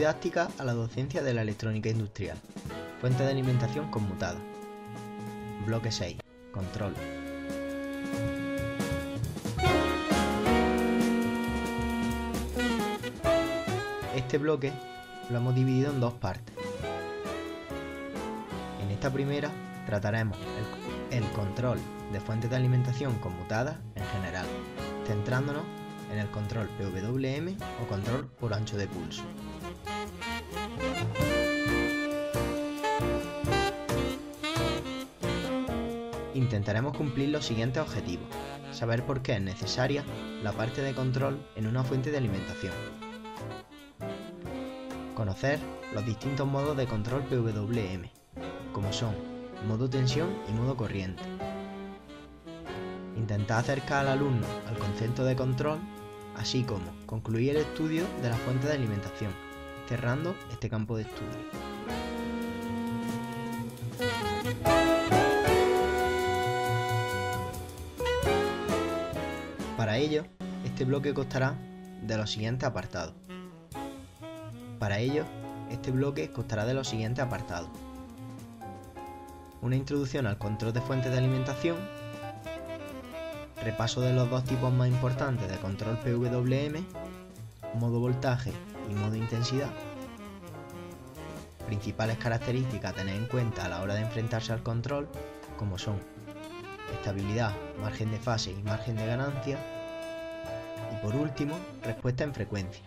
didáctica a la docencia de la electrónica industrial. Fuente de alimentación conmutada. Bloque 6. Control. Este bloque lo hemos dividido en dos partes. En esta primera trataremos el control de fuentes de alimentación conmutadas en general, centrándonos en el control PWM o control por ancho de pulso. Intentaremos cumplir los siguientes objetivos: saber por qué es necesaria la parte de control en una fuente de alimentación, conocer los distintos modos de control PWM, como son modo tensión y modo corriente, intentar acercar al alumno al concepto de control, así como concluir el estudio de la fuente de alimentación, cerrando este campo de estudio. Para ello, este bloque constará de los siguientes apartados. Una introducción al control de fuentes de alimentación, repaso de los dos tipos más importantes de control PWM, modo voltaje y modo intensidad, principales características a tener en cuenta a la hora de enfrentarse al control, como son estabilidad, margen de fase y margen de ganancia, y por último, respuesta en frecuencia.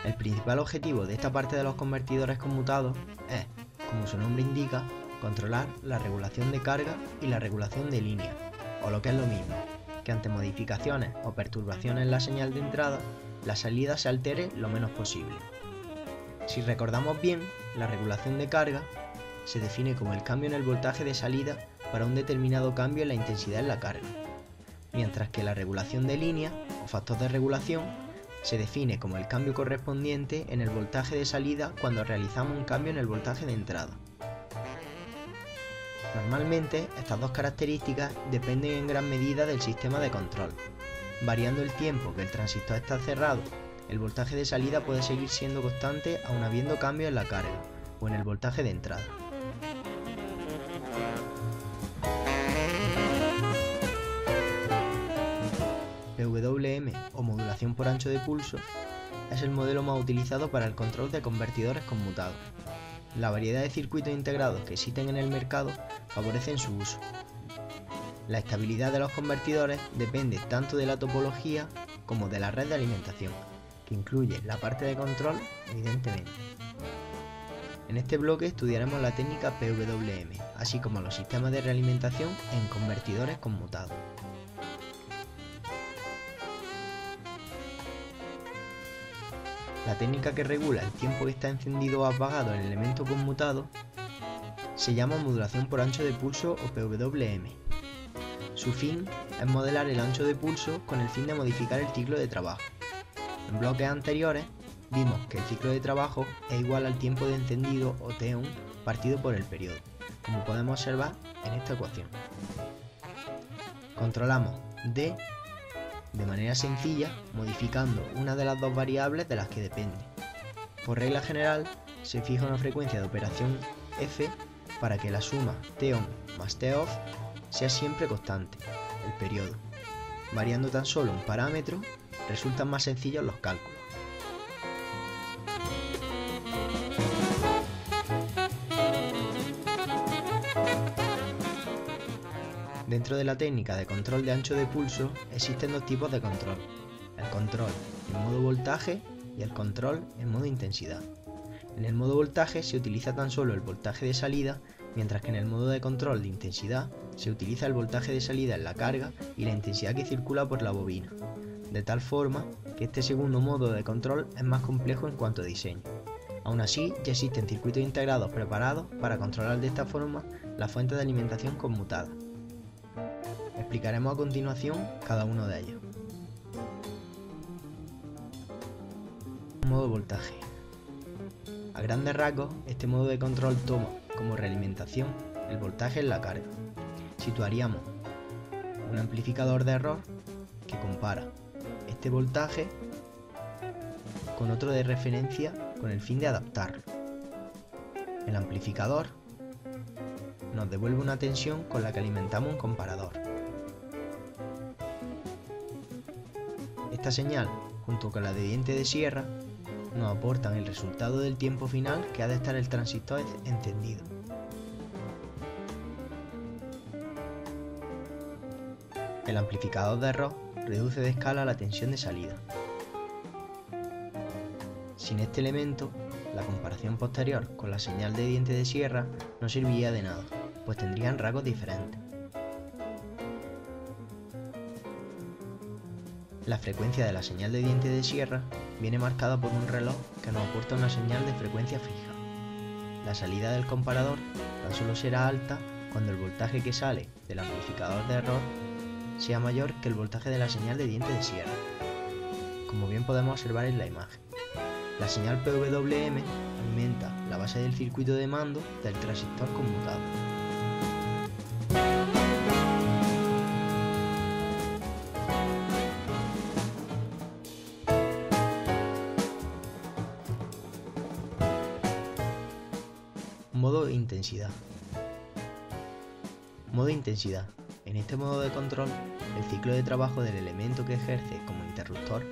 El principal objetivo de esta parte de los convertidores conmutados es, como su nombre indica, controlar la regulación de carga y la regulación de línea, o lo que es lo mismo, que ante modificaciones o perturbaciones en la señal de entrada, la salida se altere lo menos posible. Si recordamos bien, la regulación de carga se define como el cambio en el voltaje de salida para un determinado cambio en la intensidad en la carga, mientras que la regulación de línea, o factor de regulación, se define como el cambio correspondiente en el voltaje de salida cuando realizamos un cambio en el voltaje de entrada. Normalmente, estas dos características dependen en gran medida del sistema de control. Variando el tiempo que el transistor está cerrado, el voltaje de salida puede seguir siendo constante aun habiendo cambios en la carga o en el voltaje de entrada. PWM o modulación por ancho de pulso es el modelo más utilizado para el control de convertidores conmutados. La variedad de circuitos integrados que existen en el mercado favorecen su uso. La estabilidad de los convertidores depende tanto de la topología como de la red de alimentación, que incluye la parte de control, evidentemente. En este bloque estudiaremos la técnica PWM, así como los sistemas de realimentación en convertidores conmutados. La técnica que regula el tiempo que está encendido o apagado el elemento conmutado se llama modulación por ancho de pulso o PWM. Su fin es modelar el ancho de pulso con el fin de modificar el ciclo de trabajo. En bloques anteriores vimos que el ciclo de trabajo es igual al tiempo de encendido o T-on partido por el periodo, como podemos observar en esta ecuación. Controlamos D de manera sencilla modificando una de las dos variables de las que depende. Por regla general se fija una frecuencia de operación F para que la suma T-on más T-off sea siempre constante, el periodo. Variando tan solo un parámetro, resultan más sencillos los cálculos. Dentro de la técnica de control de ancho de pulso existen dos tipos de control: el control en modo voltaje y el control en modo intensidad. En el modo voltaje se utiliza tan solo el voltaje de salida, mientras que en el modo de control de intensidad se utiliza el voltaje de salida en la carga y la intensidad que circula por la bobina, de tal forma que este segundo modo de control es más complejo en cuanto a diseño. Aún así, ya existen circuitos integrados preparados para controlar de esta forma la fuente de alimentación conmutada. Explicaremos a continuación cada uno de ellos. Modo voltaje. A grandes rasgos, este modo de control toma como realimentación el voltaje en la carga. Situaríamos un amplificador de error que compara este voltaje con otro de referencia con el fin de adaptarlo. El amplificador nos devuelve una tensión con la que alimentamos un comparador. Esta señal, junto con la de diente de sierra, nos aportan el resultado del tiempo final que ha de estar el transistor encendido. El amplificador de error reduce de escala la tensión de salida. Sin este elemento, la comparación posterior con la señal de diente de sierra no serviría de nada, pues tendrían rasgos diferentes. La frecuencia de la señal de diente de sierra viene marcada por un reloj que nos aporta una señal de frecuencia fija. La salida del comparador tan solo será alta cuando el voltaje que sale del amplificador de error sea mayor que el voltaje de la señal de diente de sierra, como bien podemos observar en la imagen. La señal PWM alimenta la base del circuito de mando del transistor conmutado. Modo intensidad. Modo intensidad. En este modo de control, el ciclo de trabajo del elemento que ejerce como interruptor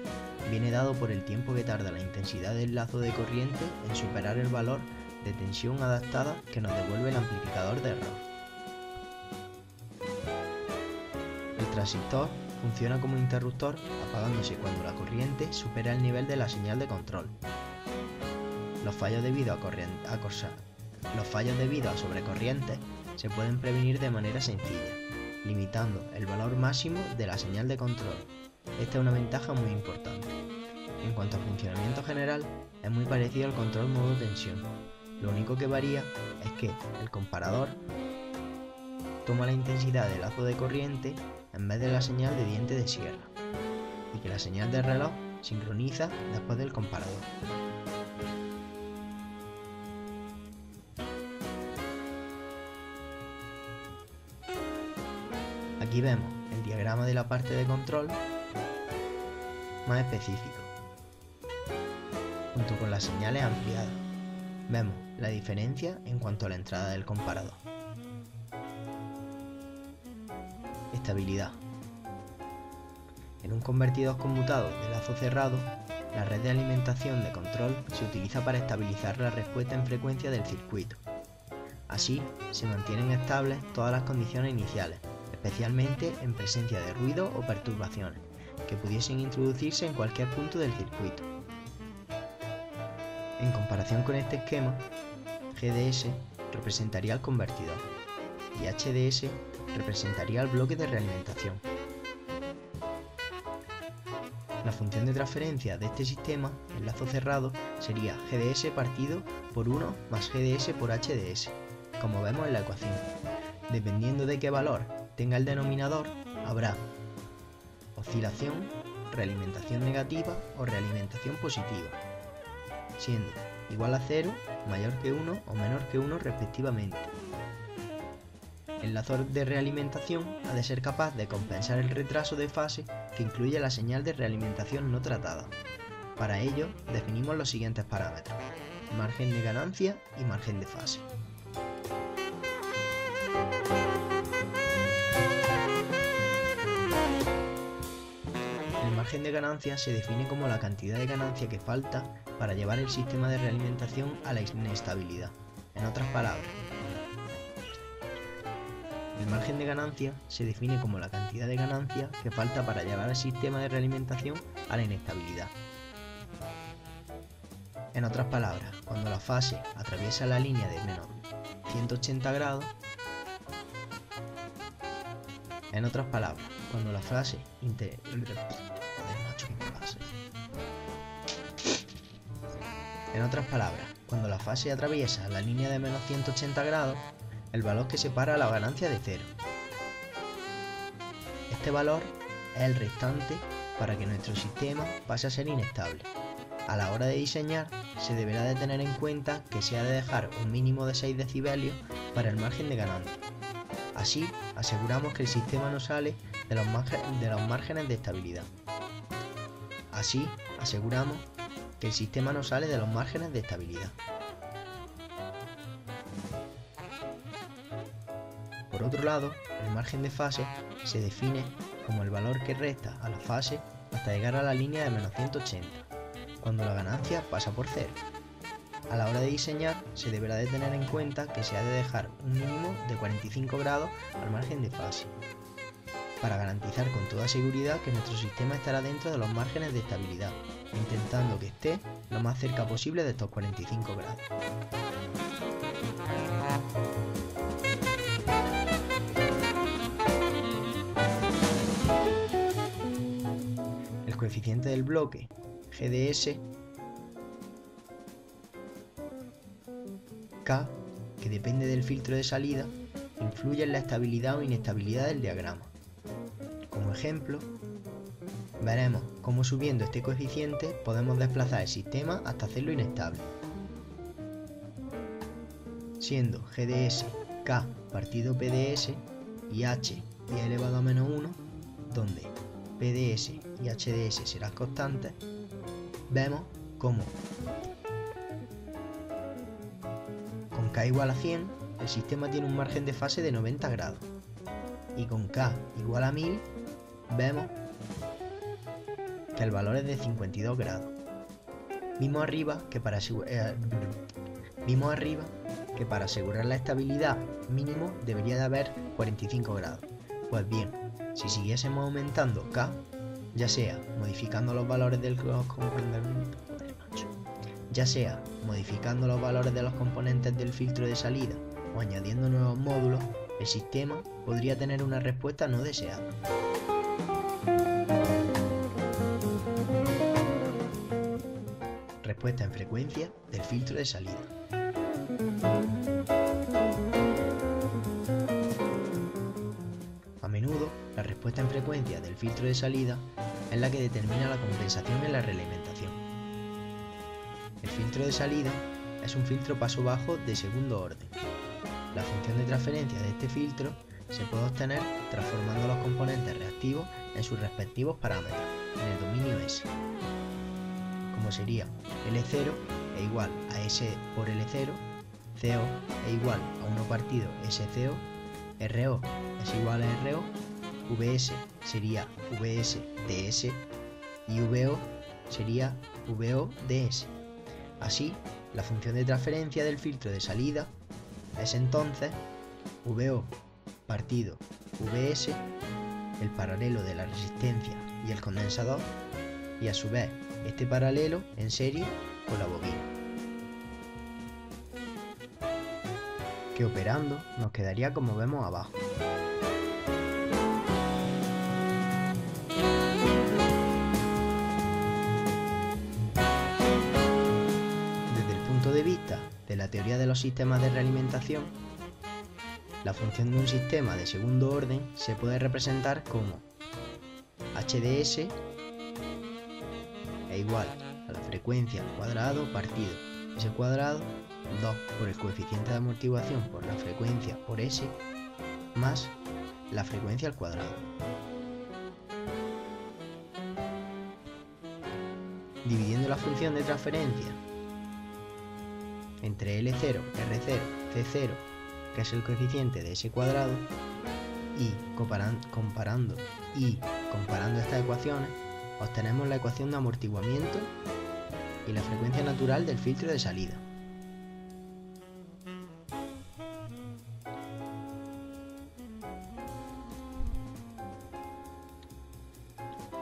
viene dado por el tiempo que tarda la intensidad del lazo de corriente en superar el valor de tensión adaptada que nos devuelve el amplificador de error. El transistor funciona como interruptor apagándose cuando la corriente supera el nivel de la señal de control. Los fallos debido a sobrecorrientes se pueden prevenir de manera sencilla, limitando el valor máximo de la señal de control. Esta es una ventaja muy importante. En cuanto a funcionamiento general, es muy parecido al control modo tensión. Lo único que varía es que el comparador toma la intensidad del lazo de corriente en vez de la señal de diente de sierra, y que la señal de reloj sincroniza después del comparador. Aquí vemos el diagrama de la parte de control más específico, junto con las señales ampliadas. Vemos la diferencia en cuanto a la entrada del comparador. Estabilidad. En un convertidor conmutado de lazo cerrado, la red de alimentación de control se utiliza para estabilizar la respuesta en frecuencia del circuito. Así, se mantienen estables todas las condiciones iniciales, especialmente en presencia de ruido o perturbaciones que pudiesen introducirse en cualquier punto del circuito. En comparación con este esquema, GDS representaría el convertidor y HDS representaría el bloque de realimentación. La función de transferencia de este sistema en lazo cerrado sería GDS partido por 1 más GDS por HDS, como vemos en la ecuación. Dependiendo de qué valor tenga el denominador, habrá oscilación, realimentación negativa o realimentación positiva, siendo igual a 0, mayor que 1 o menor que 1 respectivamente. El lazo de realimentación ha de ser capaz de compensar el retraso de fase que incluye la señal de realimentación no tratada. Para ello, definimos los siguientes parámetros: margen de ganancia y margen de fase. El margen de ganancia se define como la cantidad de ganancia que falta para llevar el sistema de realimentación a la inestabilidad. En otras palabras, el margen de ganancia se define como la cantidad de ganancia que falta para llevar el sistema de realimentación a la inestabilidad. En otras palabras, cuando la fase atraviesa la línea de menos 180 grados, En otras palabras, cuando la fase atraviesa la línea de menos 180 grados, el valor que separa la ganancia de cero. Este valor es el restante para que nuestro sistema pase a ser inestable. A la hora de diseñar, se deberá de tener en cuenta que se ha de dejar un mínimo de 6 decibelios para el margen de ganancia. Así, aseguramos que el sistema no sale de los márgenes de estabilidad. Así, aseguramos que el sistema no sale de los márgenes de estabilidad. Por otro lado, el margen de fase se define como el valor que resta a la fase hasta llegar a la línea de menos 180, cuando la ganancia pasa por 0. A la hora de diseñar, se deberá de tener en cuenta que se ha de dejar un mínimo de 45 grados al margen de fase, para garantizar con toda seguridad que nuestro sistema estará dentro de los márgenes de estabilidad, intentando que esté lo más cerca posible de estos 45 grados. El coeficiente del bloque GDS K, que depende del filtro de salida, influye en la estabilidad o inestabilidad del diagrama. Como ejemplo, veremos cómo subiendo este coeficiente podemos desplazar el sistema hasta hacerlo inestable. Siendo GDS K partido PDS y H 10 elevado a menos 1, donde PDS y HDS serán constantes, vemos cómo con K igual a 100 el sistema tiene un margen de fase de 90 grados y con K igual a 1000 vemos que el valor es de 52 grados. Vimos arriba que para asegurar la estabilidad mínimo debería de haber 45 grados. Pues bien, si siguiésemos aumentando K, ya sea modificando los valores de los componentes del filtro de salida o añadiendo nuevos módulos, el sistema podría tener una respuesta no deseada. Respuesta en frecuencia del filtro de salida. A menudo, la respuesta en frecuencia del filtro de salida es la que determina la compensación en la realimentación. El filtro de salida es un filtro paso bajo de segundo orden. La función de transferencia de este filtro se puede obtener transformando los componentes reactivos en sus respectivos parámetros en el dominio S, como sería L0 es igual a S por L0, CO es igual a 1 partido SCO, RO es igual a RO, VS sería VS ds y VO sería VO ds. Así, la función de transferencia del filtro de salida es entonces VO partido VS, el paralelo de la resistencia y el condensador, y a su vez este paralelo en serie con la bobina, que operando nos quedaría como vemos abajo. Desde el punto de vista de la teoría de los sistemas de realimentación, la función de un sistema de segundo orden se puede representar como HDS es igual a la frecuencia al cuadrado partido S cuadrado 2 por el coeficiente de amortiguación por la frecuencia por S más la frecuencia al cuadrado. Dividiendo la función de transferencia entre L0, R0, C0, que es el coeficiente de S cuadrado, y comparando estas ecuaciones, obtenemos la ecuación de amortiguamiento y la frecuencia natural del filtro de salida.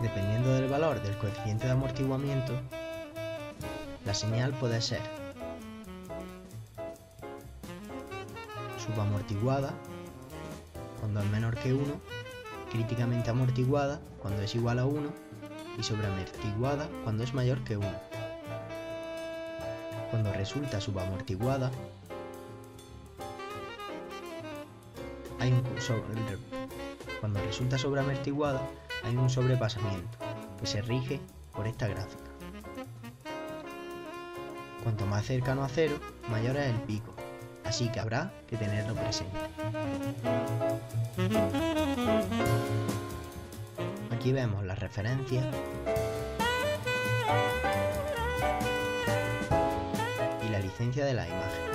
Dependiendo del valor del coeficiente de amortiguamiento, la señal puede ser subamortiguada cuando es menor que 1, críticamente amortiguada cuando es igual a 1 y sobreamortiguada cuando es mayor que 1. Cuando resulta subamortiguada cuando resulta sobreamortiguada hay un sobrepasamiento que se rige por esta gráfica. Cuanto más cercano a cero, mayor es el pico, así que habrá que tenerlo presente. Aquí vemos las referencias y la licencia de la imagen.